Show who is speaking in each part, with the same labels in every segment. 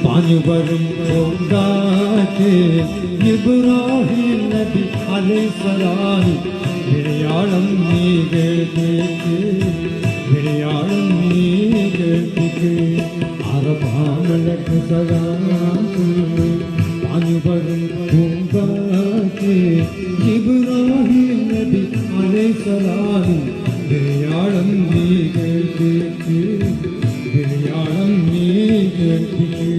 Speaker 1: പാഞ്ഞുവരും ഇബ്രാഹിം നബി അലൈഹിസ്സലാം വിളിയാളം നീ കേൾപ്പിക്ക് വിളിയാളം നീ കേൾപ്പിക്ക് അറബാമലക്ക് സലാം പാഞ്ഞുവരും ഇബ്രാഹിം നബി അലൈഹിസ്സലാം വിളിയാളം നീ കേൾപ്പിക്ക് വിളിയാളം നീ കേൾപ്പിക്ക്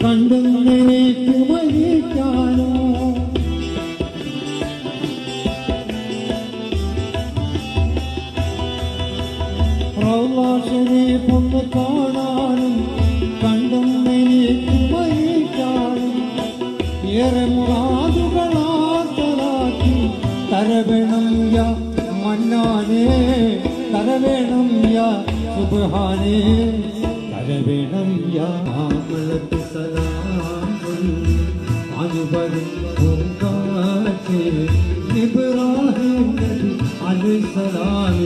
Speaker 1: കണ്ടെന്നേക്ക് മരിക്കാനോ റൗളാശരീഫൊന്ന് കാണാനും കണ്ടെന്നേക്ക് മരിക്കാനും ഏറെ മുറാദുകളാക്കി തരവേണം യാ മന്നാനേ തരവേണം യാ സുബ്ഹാനേ തരവേണം യാ മലക്ക് സലാം അനുവരും പൂങ്കാറ്റേ ഇബ്രാഹിം നബി അലൈഹിസ്സലാം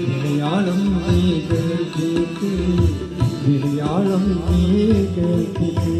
Speaker 1: വിളിയാളം നീ കേൾപ്പിക്ക് വിളിയാളം നീ കേൾപ്പിക്ക്